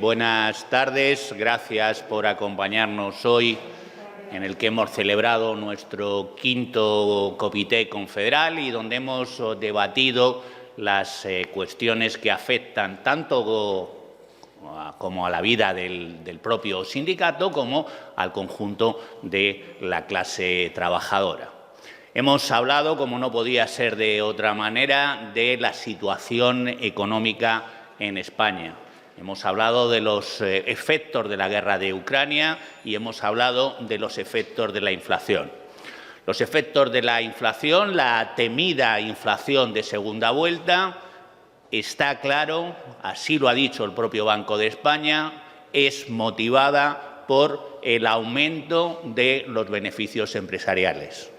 buenas tardes. Gracias por acompañarnos hoy en el que hemos celebrado nuestro quinto Comité Confederal y donde hemos debatido las cuestiones que afectan tanto como a la vida del propio sindicato como al conjunto de la clase trabajadora. Hemos hablado, como no podía ser de otra manera, de la situación económica en España. Hemos hablado de los efectos de la guerra de Ucrania y hemos hablado de los efectos de la inflación. Los efectos de la inflación, la temida inflación de segunda vuelta, está claro, así lo ha dicho el propio Banco de España, es motivada por el aumento de los beneficios empresariales.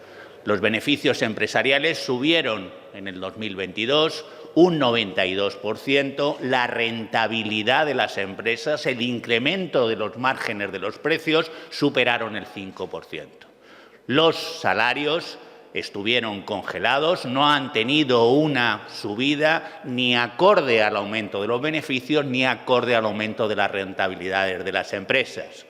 Los beneficios empresariales subieron en el 2022 un 92%, la rentabilidad de las empresas, el incremento de los márgenes de los precios superaron el 5%. Los salarios estuvieron congelados, no han tenido una subida ni acorde al aumento de los beneficios ni acorde al aumento de las rentabilidades de las empresas.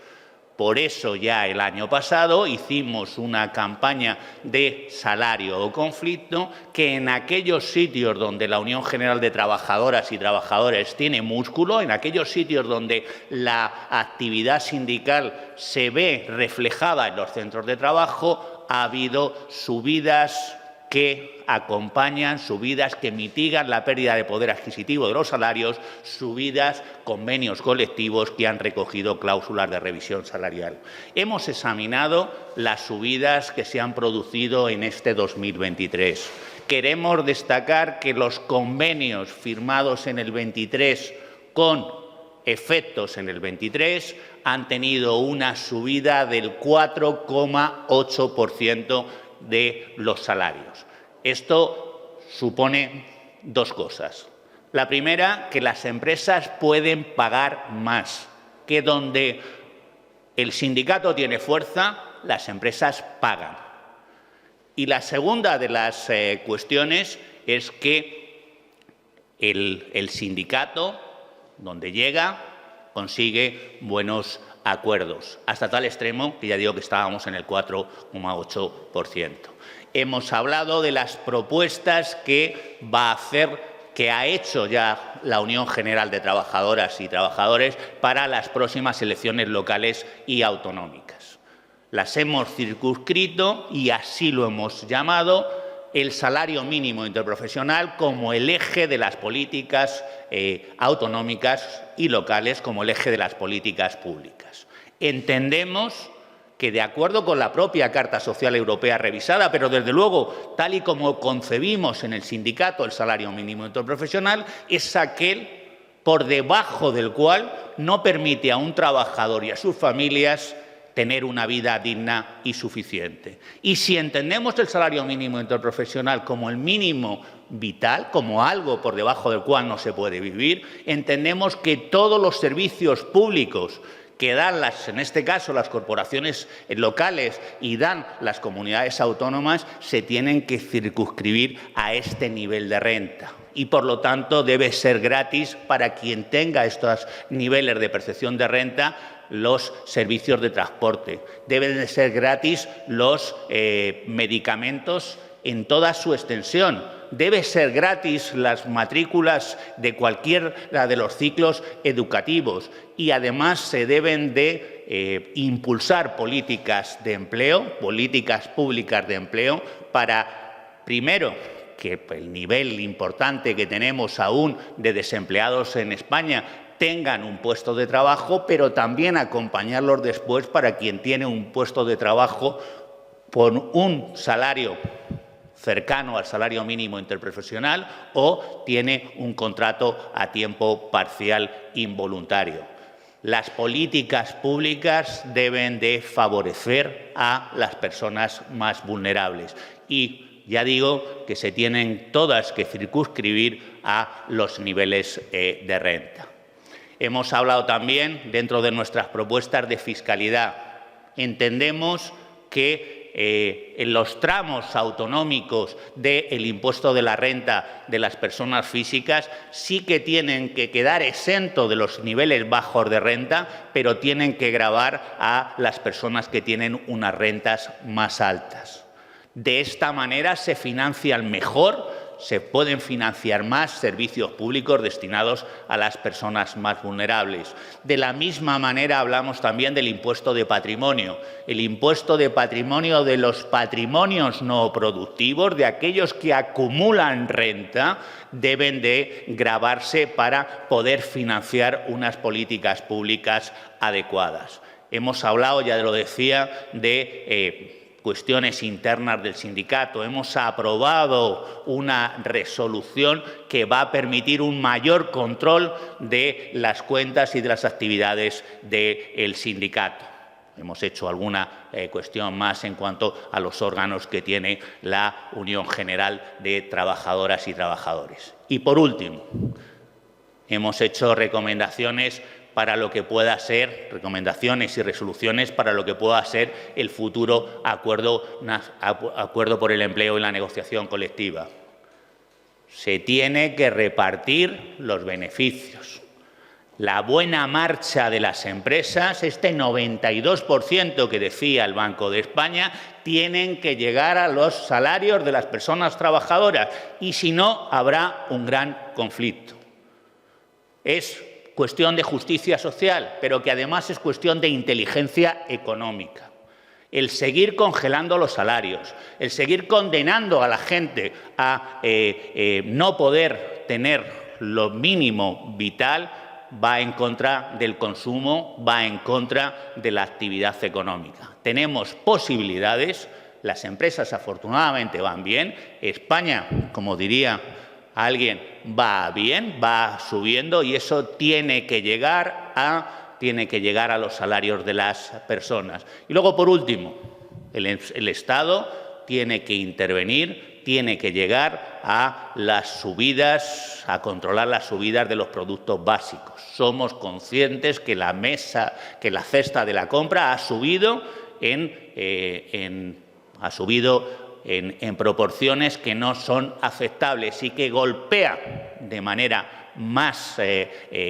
Por eso ya el año pasado hicimos una campaña de salario o conflicto que en aquellos sitios donde la Unión General de Trabajadoras y Trabajadores tiene músculo, en aquellos sitios donde la actividad sindical se ve reflejada en los centros de trabajo, ha habido subidas que acompañan, subidas que mitigan la pérdida de poder adquisitivo de los salarios, subidas, convenios colectivos que han recogido cláusulas de revisión salarial. Hemos examinado las subidas que se han producido en este 2023. Queremos destacar que los convenios firmados en el 23 con efectos en el 23 han tenido una subida del 4,8% de los salarios. Esto supone dos cosas. La primera, que las empresas pueden pagar más, que donde el sindicato tiene fuerza, las empresas pagan. Y la segunda de las cuestiones es que el sindicato, donde llega, consigue buenos acuerdos, hasta tal extremo que ya digo que estábamos en el 4,8%. Hemos hablado de las propuestas que ha hecho ya la Unión General de Trabajadoras y Trabajadores para las próximas elecciones locales y autonómicas. Las hemos circunscrito y así lo hemos llamado el salario mínimo interprofesional como el eje de las políticas autonómicas y locales, como el eje de las políticas públicas. Entendemos que, de acuerdo con la propia Carta Social Europea revisada, pero desde luego tal y como concebimos en el sindicato el salario mínimo interprofesional, es aquel por debajo del cual no permite a un trabajador y a sus familias tener una vida digna y suficiente. Y si entendemos el salario mínimo interprofesional como el mínimo vital, como algo por debajo del cual no se puede vivir, entendemos que todos los servicios públicos que dan, en este caso, las corporaciones locales y dan las comunidades autónomas, se tienen que circunscribir a este nivel de renta. Y, por lo tanto, debe ser gratis para quien tenga estos niveles de percepción de renta los servicios de transporte. Deben de ser gratis los medicamentos en toda su extensión. Debe ser gratis las matrículas de cualquiera de los ciclos educativos y, además, se deben de impulsar políticas de empleo, políticas públicas de empleo para, primero, que el nivel importante que tenemos aún de desempleados en España tengan un puesto de trabajo, pero también acompañarlos después para quien tiene un puesto de trabajo por un salario cercano al salario mínimo interprofesional o tiene un contrato a tiempo parcial involuntario. Las políticas públicas deben de favorecer a las personas más vulnerables y ya digo que se tienen todas que circunscribir a los niveles de renta. Hemos hablado también, dentro de nuestras propuestas, de fiscalidad. Entendemos que en los tramos autonómicos del impuesto de la renta de las personas físicas sí que tienen que quedar exentos de los niveles bajos de renta, pero tienen que gravar a las personas que tienen unas rentas más altas. De esta manera se financian mejor, se pueden financiar más servicios públicos destinados a las personas más vulnerables. De la misma manera hablamos también del impuesto de patrimonio. El impuesto de patrimonio de los patrimonios no productivos, de aquellos que acumulan renta, deben de gravarse para poder financiar unas políticas públicas adecuadas. Hemos hablado, ya lo decía, de cuestiones internas del sindicato. Hemos aprobado una resolución que va a permitir un mayor control de las cuentas y de las actividades del sindicato. Hemos hecho alguna cuestión más en cuanto a los órganos que tiene la Unión General de Trabajadoras y Trabajadores. Y, por último, hemos hecho recomendaciones para lo que pueda ser, recomendaciones y resoluciones para lo que pueda ser el futuro acuerdo por el empleo y la negociación colectiva. Se tiene que repartir los beneficios. La buena marcha de las empresas, este 92% que decía el Banco de España, tienen que llegar a los salarios de las personas trabajadoras y, si no, habrá un gran conflicto. Es cuestión de justicia social, pero que además es cuestión de inteligencia económica. El seguir congelando los salarios, el seguir condenando a la gente a no poder tener lo mínimo vital, va en contra del consumo, va en contra de la actividad económica. Tenemos posibilidades, las empresas afortunadamente van bien, España, como diría alguien, va bien, va subiendo, y eso tiene que llegar a los salarios de las personas. Y luego, por último, el Estado tiene que intervenir, tiene que llegar a las subidas, a controlar las subidas de los productos básicos. Somos conscientes que la cesta de la compra ha subido en proporciones que no son aceptables y que golpea de manera más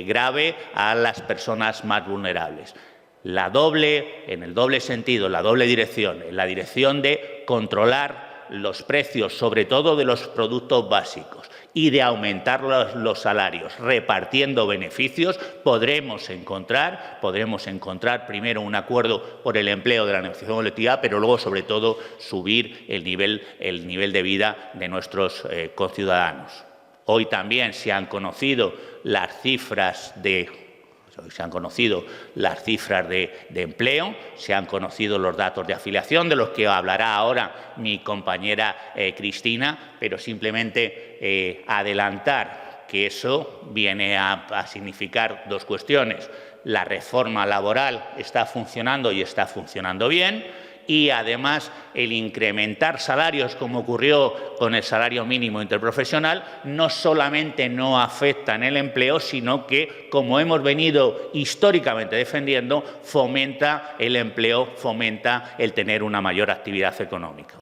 grave a las personas más vulnerables. En el doble sentido, la doble dirección, en la dirección de controlar los precios, sobre todo de los productos básicos, y de aumentar los salarios, repartiendo beneficios, podremos encontrar primero un acuerdo por el empleo de la negociación colectiva, pero luego, sobre todo, subir el nivel de vida de nuestros conciudadanos. Hoy también se han conocido las cifras de empleo, se han conocido los datos de afiliación, de los que hablará ahora mi compañera Cristina, pero simplemente adelantar que eso viene a significar dos cuestiones. La reforma laboral está funcionando y está funcionando bien, y además el incrementar salarios, como ocurrió con el salario mínimo interprofesional, no solamente no afecta en el empleo, sino que, como hemos venido históricamente defendiendo, fomenta el empleo, fomenta el tener una mayor actividad económica.